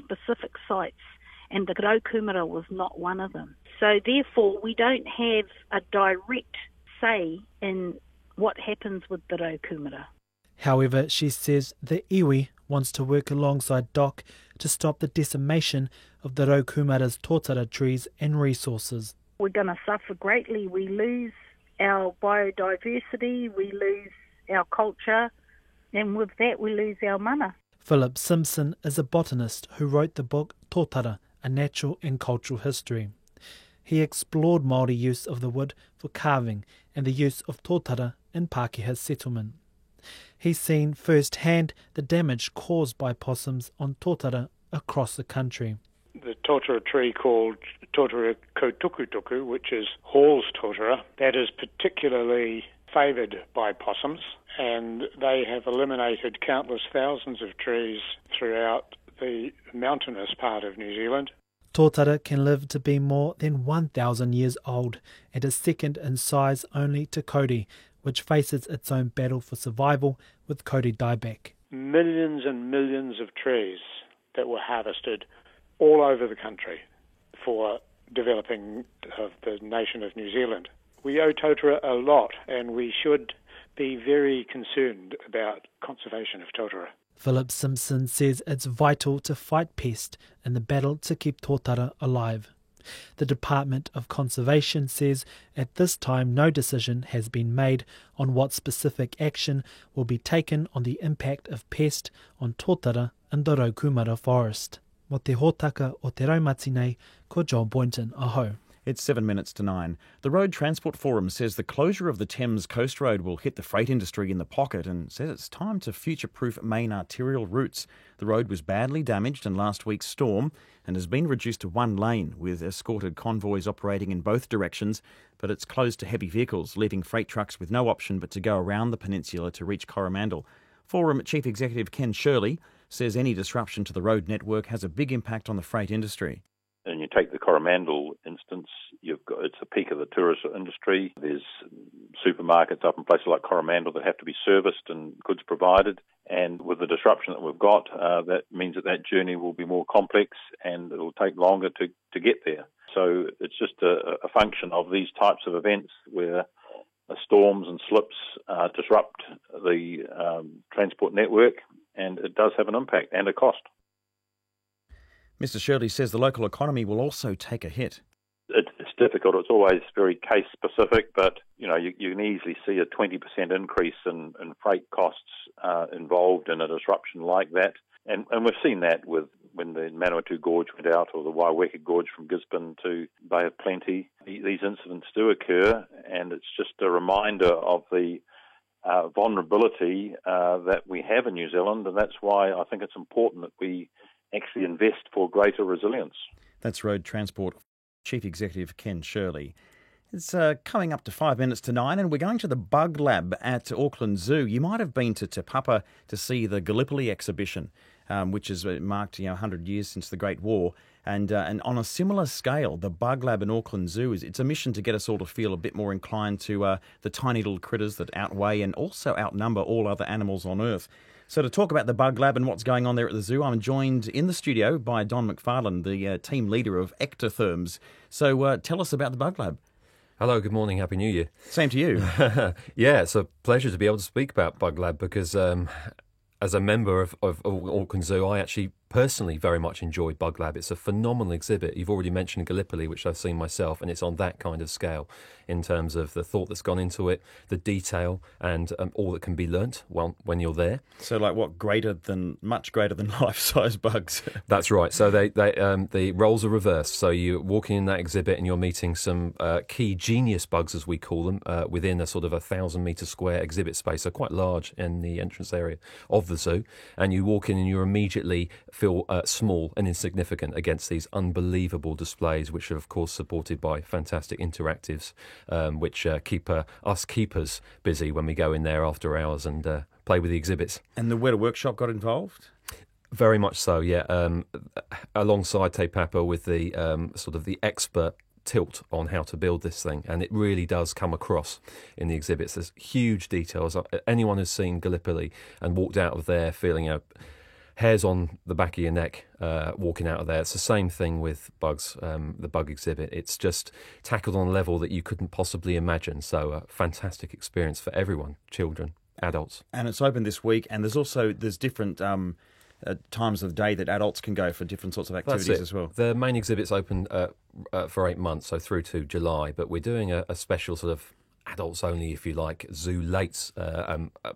specific sites, and the Raukumara was not one of them. So therefore, we don't have a direct say in what happens with the Raukumara. However, she says the iwi wants to work alongside DOC to stop the decimation of the Raukumara's tōtara trees and resources. We're going to suffer greatly. We lose our biodiversity, we lose our culture, and with that we lose our mana. Philip Simpson is a botanist who wrote the book Tōtara, A Natural and Cultural History. He explored Māori use of the wood for carving and the use of tōtara in Pākehā settlement. He's seen firsthand the damage caused by possums on tōtara across the country. The tōtara tree called Tōtara kotukutuku, which is Hall's tōtara, that is particularly favoured by possums, and they have eliminated countless thousands of trees throughout the mountainous part of New Zealand. Tōtara can live to be more than 1,000 years old and is second in size only to kauri, which faces its own battle for survival with kauri dieback. Millions and millions of trees that were harvested all over the country for developing of the nation of New Zealand. We owe tōtara a lot, and we should be very concerned about conservation of tōtara. Philip Simpson says it's vital to fight pest in the battle to keep tōtara alive. The Department of Conservation says at this time no decision has been made on what specific action will be taken on the impact of pest on tōtara in the Raukumara forest. Mo te hōtaka o te Raumati nei, ko John Boynton, aho. It's 7 minutes to 9. The Road Transport Forum says the closure of the Thames Coast Road will hit the freight industry in the pocket and says it's time to future-proof main arterial routes. The road was badly damaged in last week's storm and has been reduced to one lane with escorted convoys operating in both directions, but it's closed to heavy vehicles, leaving freight trucks with no option but to go around the peninsula to reach Coromandel. Forum Chief Executive Ken Shirley says any disruption to the road network has a big impact on the freight industry. And you take the Coromandel instance, it's the peak of the tourist industry. There's supermarkets up in places like Coromandel that have to be serviced and goods provided. And with the disruption that we've got, that means that journey will be more complex and it'll take longer to get there. So it's just a function of these types of events where storms and slips disrupt the transport network, and it does have an impact and a cost. Mr Shirley says the local economy will also take a hit. It's difficult. It's always very case specific, but you can easily see a 20% increase in freight costs involved in a disruption like that. And we've seen that with when the Manawatu Gorge went out, or the Waiweka Gorge from Gisborne to Bay of Plenty. These incidents do occur, and it's just a reminder of the vulnerability that we have in New Zealand, and that's why I think it's important that we actually invest for greater resilience. That's Road Transport Chief Executive Ken Shirley. It's coming up to 5 minutes to 9, and we're going to the Bug Lab at Auckland Zoo. You might have been to Te Papa to see the Gallipoli exhibition, which has marked 100 years since the Great War. And on a similar scale, the Bug Lab in Auckland Zoo, it's a mission to get us all to feel a bit more inclined to the tiny little critters that outweigh and also outnumber all other animals on Earth. So to talk about the Bug Lab and what's going on there at the zoo, I'm joined in the studio by Don McFarlane, the team leader of Ectotherms. So tell us about the Bug Lab. Hello, good morning, Happy New Year. Same to you. Yeah, it's a pleasure to be able to speak about Bug Lab because as a member of Auckland Zoo, I actually personally very much enjoyed Bug Lab. It's a phenomenal exhibit. You've already mentioned Gallipoli, which I've seen myself, and it's on that kind of scale in terms of the thought that's gone into it, the detail, and all that can be learnt when you're there. So, like what, much greater than life-size bugs? That's right. So the roles are reversed. So you're walking in that exhibit and you're meeting some key genius bugs, as we call them, within a sort of 1,000-metre square exhibit space, so quite large in the entrance area of the zoo. And you walk in and you immediately feel small and insignificant against these unbelievable displays, which are, of course, supported by fantastic interactives, which keep us keepers busy when we go in there after hours and play with the exhibits. And the Weta Workshop got involved? Very much so, yeah. Alongside Te Papa with the sort of the expert tilt on how to build this thing, and it really does come across in the exhibits. There's huge details. Anyone who's seen Gallipoli and walked out of there feeling hairs on the back of your neck walking out of there. It's the same thing with bugs, the bug exhibit. It's just tackled on a level that you couldn't possibly imagine. So a fantastic experience for everyone, children, adults. And it's open this week, and there's different times of the day that adults can go for different sorts of activities as well. The main exhibit's open for 8 months, so through to July, but we're doing a special sort of adults only, if you like, zoo lates,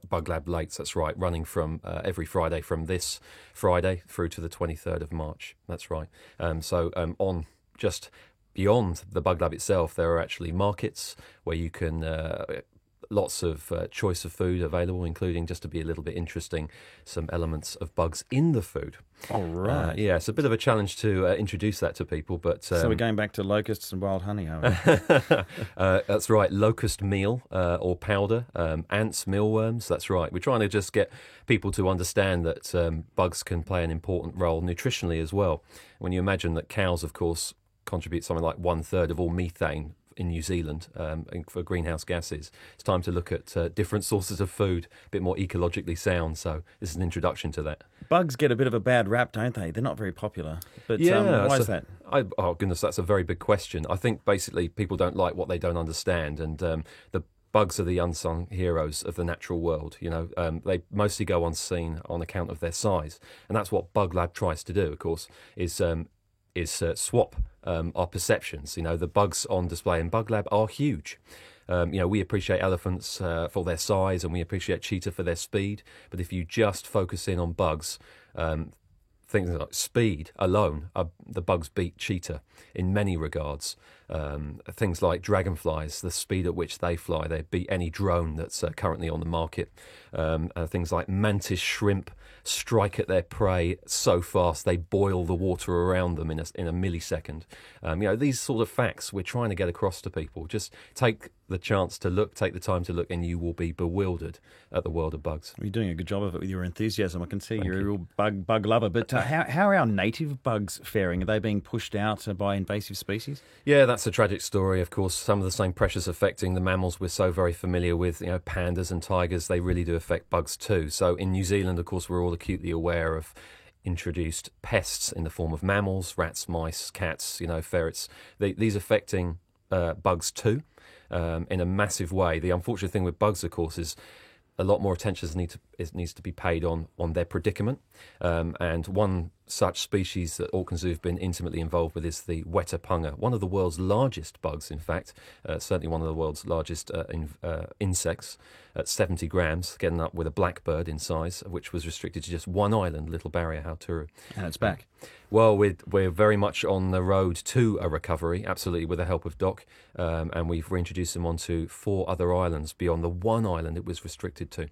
Bug Lab lates, that's right, running from every Friday from this Friday through to the 23rd of March. That's right. On just beyond the Bug Lab itself, there are actually markets where you can lots of choice of food available, including, just to be a little bit interesting, some elements of bugs in the food. Oh, right. Yeah, it's a bit of a challenge to introduce that to people. But so we're going back to locusts and wild honey, are we? That's right, locust meal or powder, ants, mealworms, that's right. We're trying to just get people to understand that bugs can play an important role nutritionally as well. When you imagine that cows, of course, contribute something like 1/3 of all methane in New Zealand for greenhouse gases. It's time to look at different sources of food, a bit more ecologically sound. So this is an introduction to that. Bugs get a bit of a bad rap, don't they? They're not very popular. But yeah, why is that? Oh, goodness, that's a very big question. I think basically people don't like what they don't understand, and the bugs are the unsung heroes of the natural world. You know, they mostly go unseen on account of their size, and that's what Bug Lab tries to do, of course, is swap our perceptions. You know, the bugs on display in Bug Lab are huge. We appreciate elephants for their size, and we appreciate cheetah for their speed. But if you just focus in on bugs, things like speed alone, the bugs beat cheetah in many regards. Things like dragonflies, the speed at which they fly, they beat any drone that's currently on the market. Things like mantis shrimp strike at their prey so fast they boil the water around them in a millisecond. These sort of facts we're trying to get across to people. Just take the chance to look, take the time to look, and you will be bewildered at the world of bugs. You're doing a good job of it with your enthusiasm. I can see you're a real bug lover. But how are our native bugs faring? Are they being pushed out by invasive species? Yeah, that's a tragic story, of course. Some of the same pressures affecting the mammals we're so very familiar with, pandas and tigers, they really do affect bugs too. So in New Zealand, of course, we're all acutely aware of introduced pests in the form of mammals, rats, mice, cats, ferrets. These affecting bugs too, in a massive way. The unfortunate thing with bugs, of course, is a lot more attention needs to be paid on their predicament. And one such species that Auckland Zoo have been intimately involved with is the weta punga, one of the world's largest bugs, in fact, certainly one of the world's largest insects, at 70 grams, getting up with a blackbird in size, which was restricted to just one island, Little Barrier, Hauturu. And it's back. Well, we're very much on the road to a recovery, absolutely, with the help of Doc, and we've reintroduced them onto 4 other islands beyond the one island it was restricted to.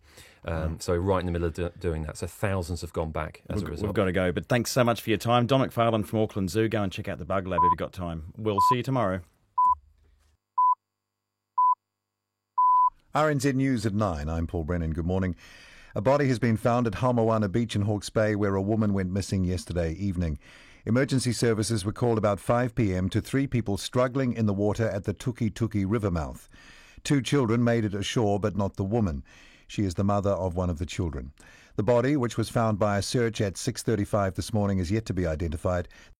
So we're right in the middle of doing that. So thousands have gone back as a result. We've got to go, but thanks so much for your time. Don McFarlane from Auckland Zoo. Go and check out the Bug Lab if you've got time. We'll see you tomorrow. RNZ News at 9. I'm Paul Brennan. Good morning. A body has been found at Halmawana Beach in Hawke's Bay, where a woman went missing yesterday evening. Emergency services were called about 5 p.m. to 3 people struggling in the water at the Tuki Tuki river mouth. 2 children made it ashore, but not the woman. She is the mother of one of the children. The body, which was found by a search at 6:35 this morning, is yet to be identified.